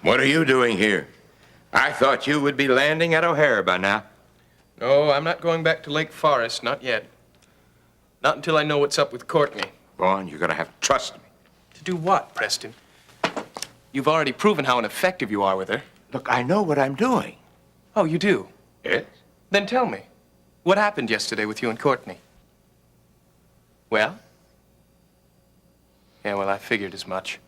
What are you doing here? I thought you would be landing at O'Hara by now. No, I'm not going back to Lake Forest, not yet. Not until I know what's up with Courtney. Go on, you're gonna have to trust me. To do what, Preston? You've already proven how ineffective you are with her. Look, I know what I'm doing. Oh, you do? Yes? Then tell me, what happened yesterday with you and Courtney? Well? Yeah, well, I figured as much.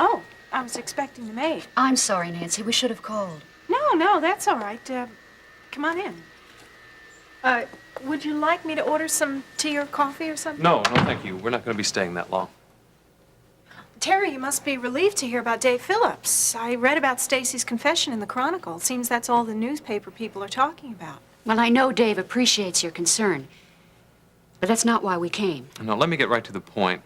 Oh, I was expecting the maid. I'm sorry, Nancy. We should have called. No, that's all right. Come on in. Would you like me to order some tea or coffee or something? No, thank you. We're not going to be staying that long. Terry, you must be relieved to hear about Dave Phillips. I read about Stacy's confession in the Chronicle. It seems that's all the newspaper people are talking about. Well, I know Dave appreciates your concern, but that's not why we came. No, let me get right to the point.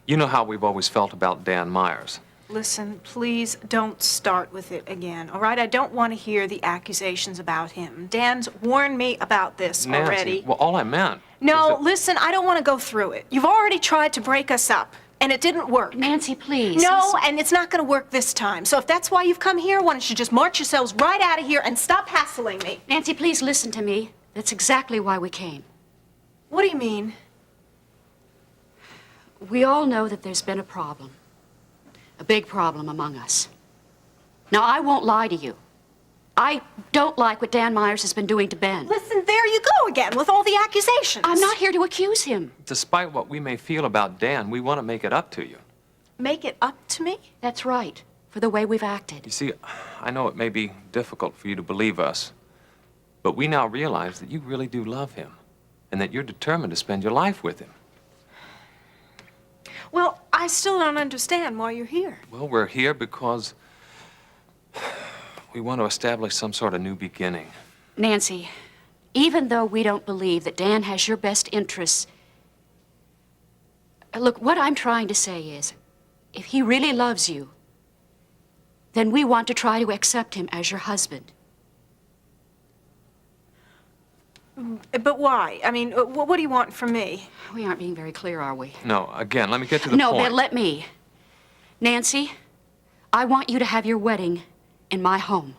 You know how we've always felt about Dan Myers. Listen, please don't start with it again, all right? I don't want to hear the accusations about him. Dan's warned me about this Nancy, already. well, all I meant No, was that... listen, I don't want to go through it. You've already tried to break us up, and it didn't work. Nancy, please. No, and it's not going to work this time. So if that's why you've come here, why don't you just march yourselves right out of here and stop hassling me? Nancy, please listen to me. That's exactly why we came. What do you mean? We all know that there's been a problem. A big problem among us. Now, I won't lie to you. I don't like what Dan Myers has been doing to Ben. Listen, there you go again with all the accusations. I'm not here to accuse him. Despite what we may feel about Dan, we want to make it up to you. Make it up to me? That's right, for the way we've acted. You see, I know it may be difficult for you to believe us, but we now realize that you really do love him and that you're determined to spend your life with him. Well, I still don't understand why you're here. Well, we're here because we want to establish some sort of new beginning. Nancy, even though we don't believe that Dan has your best interests, look, what I'm trying to say is, if he really loves you, then we want to try to accept him as your husband. But why? I mean, what do you want from me? We aren't being very clear, are we? No, again, let me get to the No, point. then let me. Nancy, I want you to have your wedding in my home.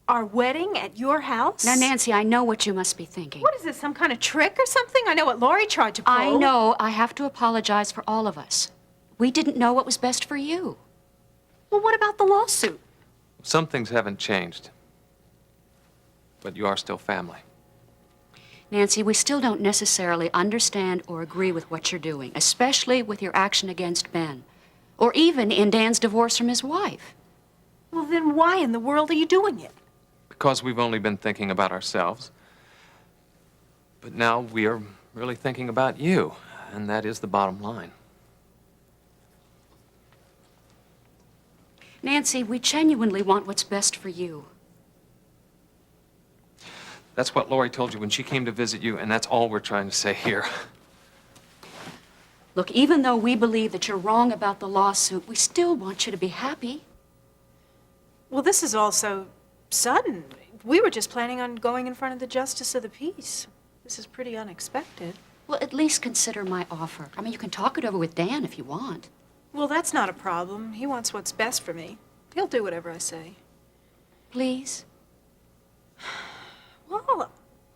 Our wedding at your house? Now, Nancy, I know what you must be thinking. What is this, some kind of trick or something? I know what Laurie tried to pull. I know I have to apologize for all of us. We didn't know what was best for you. Well, what about the lawsuit? Some things haven't changed, but you are still family. Nancy, we still don't necessarily understand or agree with what you're doing, especially with your action against Ben, or even in Dan's divorce from his wife. Well, then why in the world are you doing it? Because we've only been thinking about ourselves. But now we are really thinking about you, and that is the bottom line. Nancy, we genuinely want what's best for you. That's what Laurie told you when she came to visit you, and that's all we're trying to say here. Look, even though we believe that you're wrong about the lawsuit, we still want you to be happy. Well, this is all so sudden. We were just planning on going in front of the Justice of the Peace. This is pretty unexpected. Well, at least consider my offer. I mean, you can talk it over with Dan if you want. Well, that's not a problem. He wants what's best for me. He'll do whatever I say. Please? Well,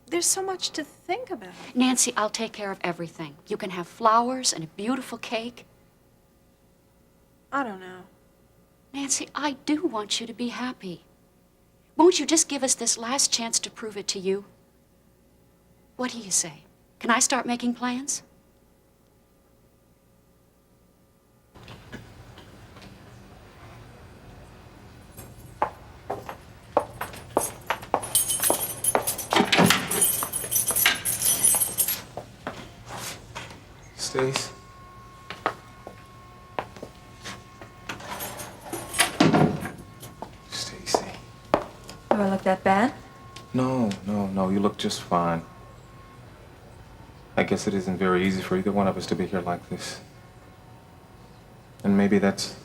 there's so much to think about. Nancy, I'll take care of everything. You can have flowers and a beautiful cake. I don't know. Nancy, I do want you to be happy. Won't you just give us this last chance to prove it to you? What do you say? Can I start making plans? Stace? Stacy. Do I look that bad? No, you look just fine. I guess it isn't very easy for either one of us to be here like this. And maybe that's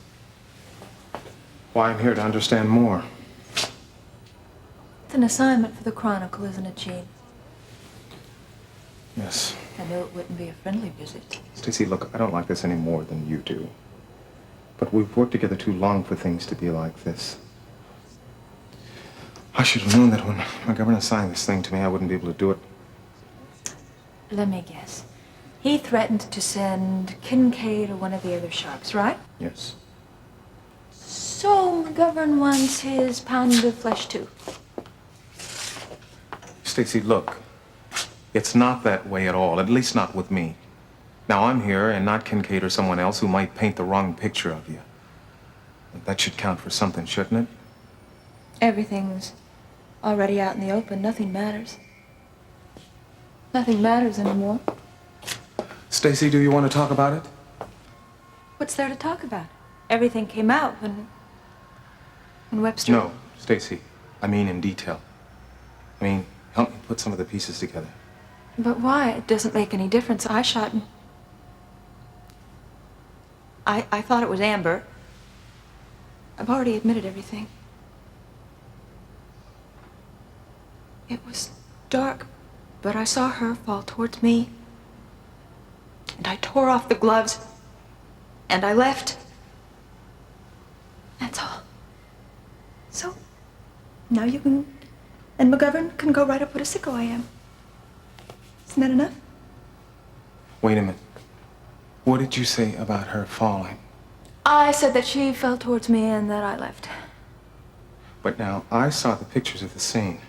why I'm here to understand more. It's an assignment for the Chronicle, isn't it, Gene? Yes. I knew it wouldn't be a friendly visit. Stacy, look, I don't like this any more than you do. But we've worked together too long for things to be like this. I should have known that when my governor signed this thing to me, I wouldn't be able to do it. Let me guess. He threatened to send Kincaid or one of the other sharks, right? Yes. So McGovern wants his pound of flesh, too. Stacy, look. It's not that way at all, at least not with me. Now, I'm here and not Kincaid or someone else who might paint the wrong picture of you. That should count for something, shouldn't it? Everything's already out in the open. Nothing matters. Nothing matters anymore. Stacy, do you want to talk about it? What's there to talk about? Everything came out when Webster... No, Stacy. I mean in detail. I mean, help me put some of the pieces together. But why? It doesn't make any difference. I shot him. I thought it was Amber. I've already admitted everything. It was dark, but I saw her fall towards me. And I tore off the gloves. And I left. That's all. So, now you can... And McGovern can go right up what a sicko I am. Isn't that enough? Wait a minute. What did you say about her falling? I said that she fell towards me and that I left. But now, I saw the pictures of the scene.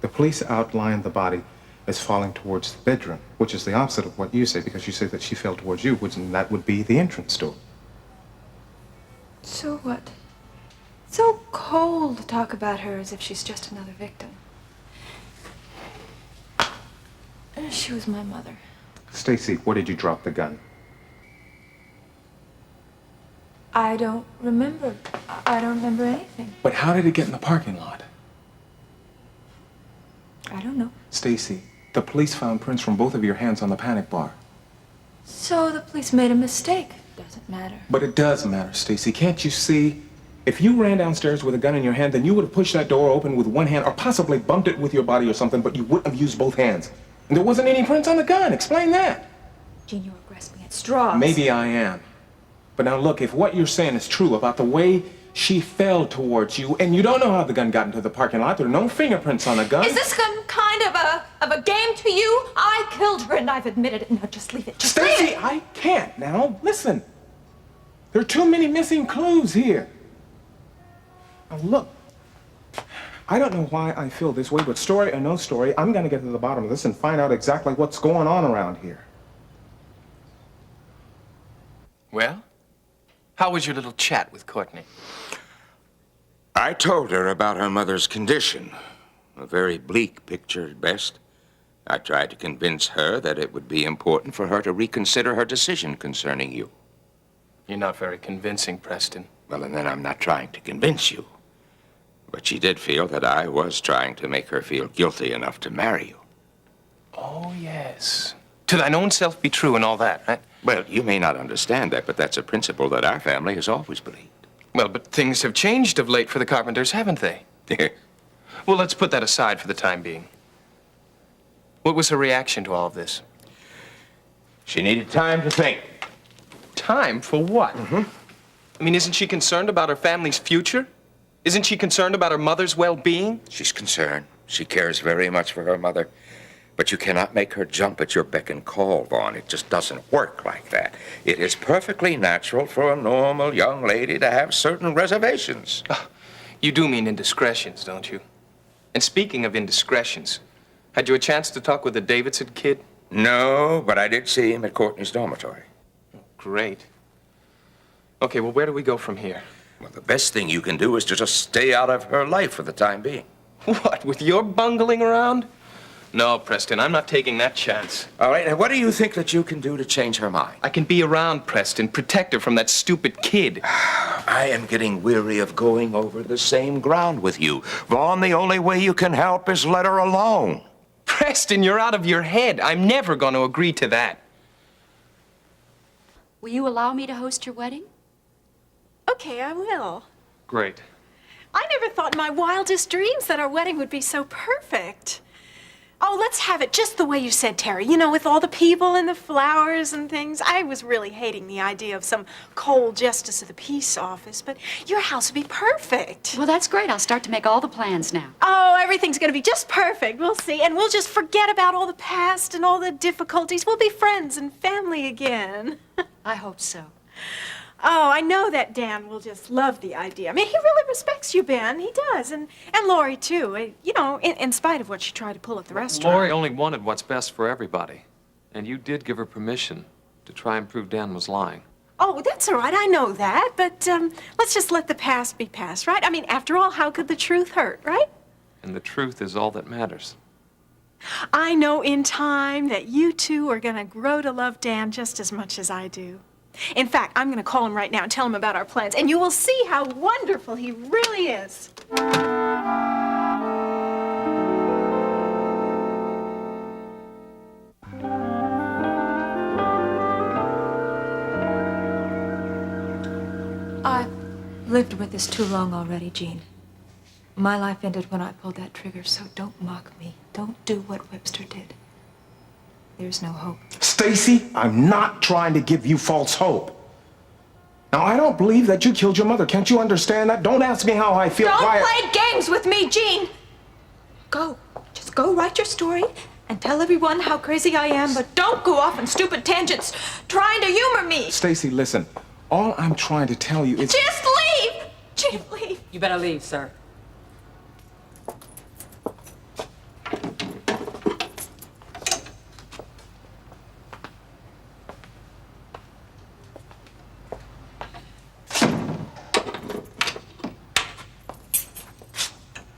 The police outlined the body as falling towards the bedroom, which is the opposite of what you say, because you say that she fell towards you, which and that would be the entrance door. So what? It's so cold to talk about her as if she's just another victim. She was my mother. Stacy, where did you drop the gun? I don't remember. I don't remember anything. But how did it get in the parking lot? I don't know. Stacy, the police found prints from both of your hands on the panic bar. So the police made a mistake. Doesn't matter. But it does matter, Stacy. Can't you see? If you ran downstairs with a gun in your hand, then you would have pushed that door open with one hand or possibly bumped it with your body or something, but you wouldn't have used both hands. And there wasn't any prints on the gun. Explain that. Gene, you're grasping at straws. Maybe I am. But now look, if what you're saying is true about the way she fell towards you, and you don't know how the gun got into the parking lot, there are no fingerprints on the gun. Is this some kind of a game to you? I killed her and I've admitted it. Now just leave it. Just leave Stacy, it. I can't now. Listen. There are too many missing clues here. Now look. I don't know why I feel this way, but story or no story, I'm going to get to the bottom of this and find out exactly what's going on around here. Well, how was your little chat with Courtney? I told her about her mother's condition. A very bleak picture at best. I tried to convince her that it would be important for her to reconsider her decision concerning you. You're not very convincing, Preston. Well, and then I'm not trying to convince you. But she did feel that I was trying to make her feel guilty enough to marry you. Oh, yes. To thine own self be true and all that, right? Well, you may not understand that, but that's a principle that our family has always believed. Well, but things have changed of late for the Carpenters, haven't they? Well, let's put that aside for the time being. What was her reaction to all of this? She needed time to think. time for what? I mean, isn't she concerned about her family's future? Isn't she concerned about her mother's well-being? She's concerned. She cares very much for her mother. But you cannot make her jump at your beck and call, Vaughn. It just doesn't work like that. It is perfectly natural for a normal young lady to have certain reservations. You do mean indiscretions, don't you? And speaking of indiscretions, had you a chance to talk with the Davidson kid? No, but I did see him at Courtney's dormitory. Great. Okay, well, where do we go from here? Well, the best thing you can do is to just stay out of her life for the time being. What, with your bungling around? No, Preston, I'm not taking that chance. All right, and what do you think that you can do to change her mind? I can be around Preston, protect her from that stupid kid. I am getting weary of going over the same ground with you. Vaughn, the only way you can help is let her alone. Preston, you're out of your head. I'm never going to agree to that. Will you allow me to host your wedding? Okay, I will. Great. I never thought in my wildest dreams that our wedding would be so perfect. Oh, let's have it just the way you said, Terry. You know, with all the people and the flowers and things. I was really hating the idea of some cold justice of the peace office, but your house would be perfect. Well, that's great. I'll start to make all the plans now. Oh, everything's gonna be just perfect. We'll see. And we'll just forget about all the past and all the difficulties. We'll be friends and family again. I hope so. Oh, I know that Dan will just love the idea. I mean, he really respects you, Ben. He does. And Lori, too. You know, in spite of what she tried to pull at the restaurant. Lori only wanted what's best for everybody. And you did give her permission to try and prove Dan was lying. Oh, that's all right. I know that. But let's just let the past be past, right? I mean, after all, how could the truth hurt, right? And the truth is all that matters. I know in time that you two are going to grow to love Dan just as much as I do. In fact, I'm going to call him right now and tell him about our plans, and you will see how wonderful he really is. I've lived with this too long already, Jean. My life ended when I pulled that trigger, so don't mock me. Don't do what Webster did. There's no hope. Stacy, I'm not trying to give you false hope. Now, I don't believe that you killed your mother. Can't you understand that? Don't ask me how I feel. Don't Quiet. play games with me, Jean! Go. Just go write your story and tell everyone how crazy I am, but don't go off on stupid tangents trying to humor me. Stacy, listen. All I'm trying to tell you is... Just leave! Jean, leave. You better leave, sir.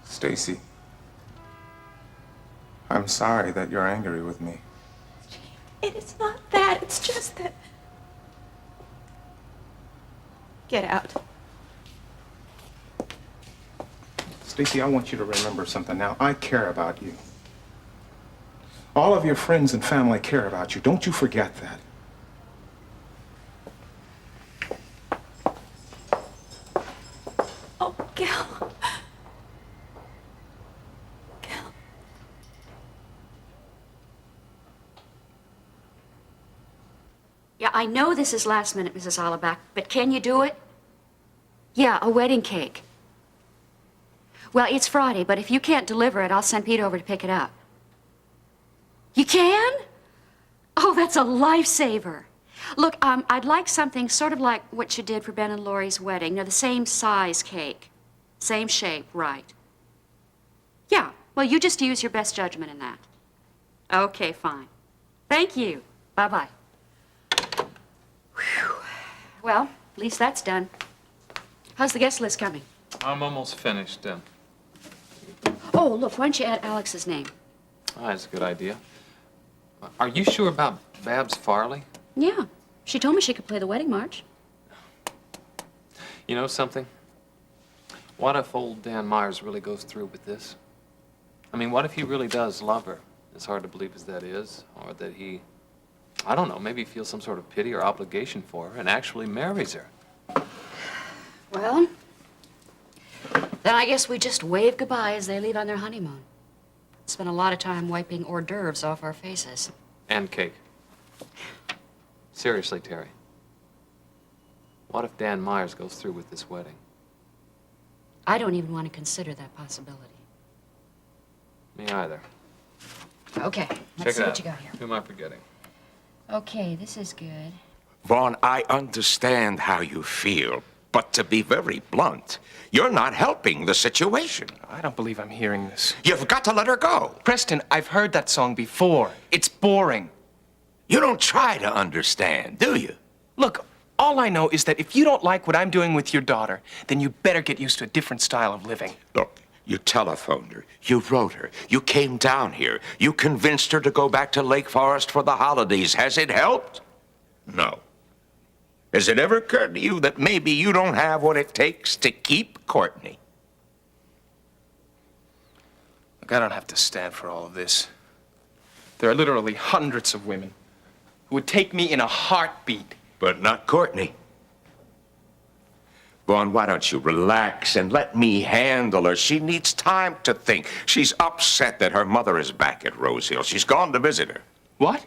Stacy, I'm sorry that you're angry with me. It is not that. It's just that... Get out. Stacy, I want you to remember something now. I care about you. All of your friends and family care about you. Don't you forget that. Oh, Gil. Gil. Yeah, I know this is last minute, Mrs. Hollaback, but can you do it? Yeah, a wedding cake. Well, it's Friday, but if you can't deliver it, I'll send Pete over to pick it up. You can? Oh, that's a lifesaver. Look, I'd like something sort of like what you did for Ben and Lori's wedding. You know, the same size cake. Same shape, right. Yeah, well, you just use your best judgment in that. Okay, fine. Thank you. Bye-bye. Whew. Well, at least that's done. How's the guest list coming? I'm almost finished. Oh, look, why don't you add Alex's name? That's a good idea. Are you sure about Babs Farley? Yeah, she told me she could play the wedding march. You know something? What if old Dan Myers really goes through with this? I mean, what if he really does love her, as hard to believe as that is, or that he, I don't know, maybe feels some sort of pity or obligation for her and actually marries her? Well, then I guess we just wave goodbye as they leave on their honeymoon. Spent a lot of time wiping hors d'oeuvres off our faces. And cake. Seriously, Terry. What if Dan Myers goes through with this wedding? I don't even want to consider that possibility. Me either. Okay, Check let's see it what out. you got here. Who am I forgetting? Okay, this is good. Vaughn, I understand how you feel, but to be very blunt, you're not helping the situation. I don't believe I'm hearing this. You've got to let her go. Preston, I've heard that song before. It's boring. You don't try to understand, do you? Look, all I know is that if you don't like what I'm doing with your daughter, then you better get used to a different style of living. Look, you telephoned her, you wrote her, you came down here, you convinced her to go back to Lake Forest for the holidays. Has it helped? No. Has it ever occurred to you that maybe you don't have what it takes to keep Courtney? Look, I don't have to stand for all of this. There are literally hundreds of women who would take me in a heartbeat. But not Courtney. Vaughn, why don't you relax and let me handle her? She needs time to think. She's upset that her mother is back at Rose Hill. She's gone to visit her. What?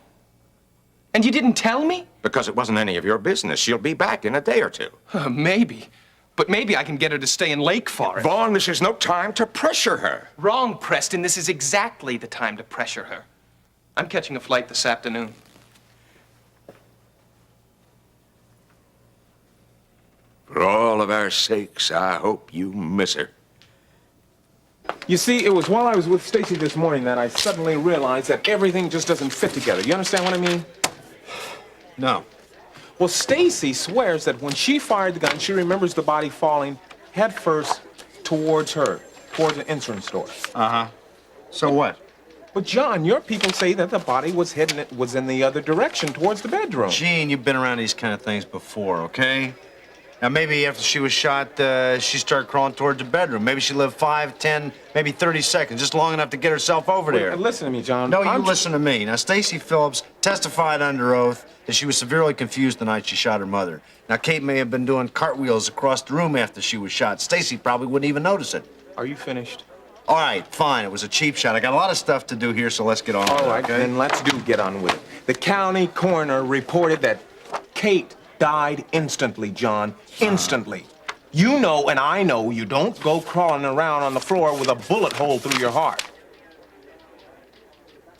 And you didn't tell me? Because it wasn't any of your business. She'll be back in a day or two. Maybe. But maybe I can get her to stay in Lake Forest. Vaughn, this is no time to pressure her. Wrong, Preston. This is exactly the time to pressure her. I'm catching a flight this afternoon. For all of our sakes, I hope you miss her. You see, it was while I was with Stacy this morning that I suddenly realized that everything just doesn't fit together. You understand what I mean? No. Well, Stacy swears that when she fired the gun, she remembers the body falling head first towards her, towards an insurance store. Uh-huh. So what? But John, your people say that the body was in the other direction, towards the bedroom. Gene, you've been around these kind of things before, okay? Now, maybe after she was shot, she started crawling towards the bedroom. Maybe she lived 5, 10, maybe 30 seconds, just long enough to get herself over there. Listen to me, John. No, you listen to me. Now, Stacy Phillips testified under oath that she was severely confused the night she shot her mother. Now, Kate may have been doing cartwheels across the room after she was shot. Stacy probably wouldn't even notice it. Are you finished? All right, fine. It was a cheap shot. I got a lot of stuff to do here, so let's get on with it, All right, okay? then let's get on with it. The county coroner reported that Kate died instantly, John. Instantly. You know and I know you don't go crawling around on the floor with a bullet hole through your heart.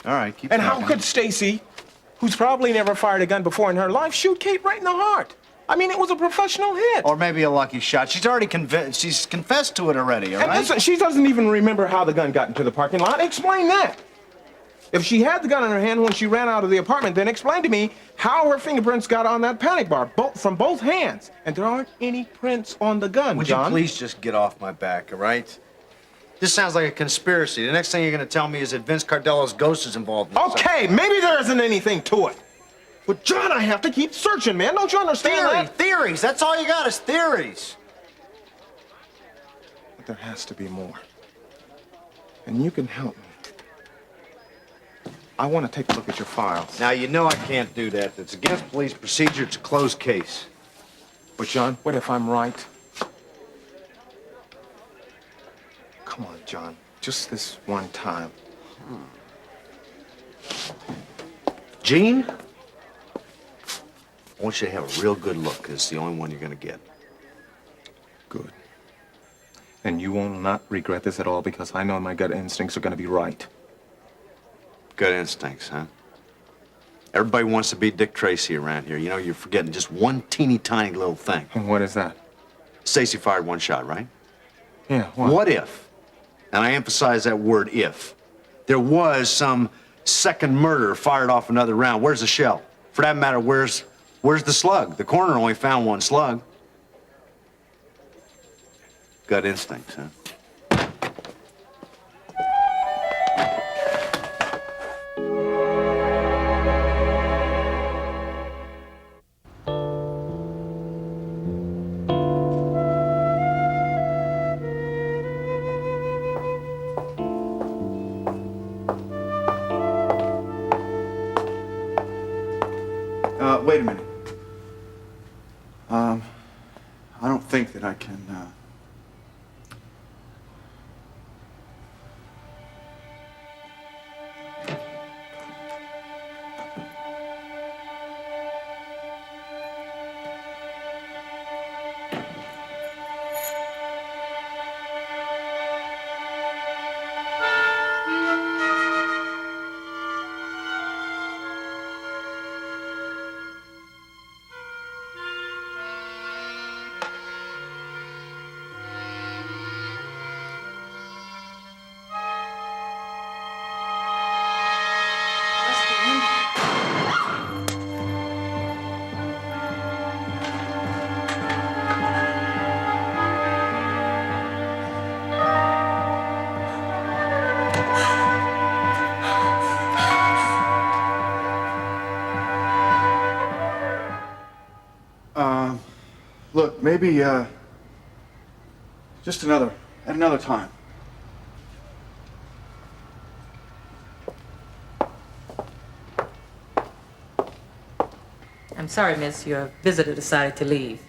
All right, keep And talking. how could Stacy, who's probably never fired a gun before in her life, shoot Kate right in the heart? I mean, it was a professional hit. Or maybe a lucky shot. She's already she's confessed to it already, all And right? listen, she doesn't even remember how the gun got into the parking lot. Explain that. If she had the gun in her hand when she ran out of the apartment, then explain to me how her fingerprints got on that panic bar, from both hands. And there aren't any prints on the gun, Would John. you please just get off my back, all right? This sounds like a conspiracy. The next thing you're going to tell me is that Vince Cardello's ghost is involved in this. Okay, maybe there isn't anything to it. But, John, I have to keep searching, man. Don't you understand that? Theories. That's all you got is theories. But there has to be more. And you can help me. I want to take a look at your files. Now, you know I can't do that. It's against police procedure. It's a closed case. But, John, what if I'm right? Come on, John. Just this one time. Gene, I want you to have a real good look, 'cause it's the only one you're going to get. Good. And you will not regret this at all because I know my gut instincts are going to be right. Good instincts, huh? Everybody wants to be Dick Tracy around here. You know, you're forgetting just one teeny tiny little thing. And what is that? Stacy fired one shot, right? Yeah, what? What if, and I emphasize that word if, there was some second murder fired off another round? Where's the shell? For that matter, where's the slug? The coroner only found one slug. Gut instincts, huh? Wait a minute. I don't think that I can, Hey, Look, maybe, just at another time. I'm sorry, miss, your visitor decided to leave.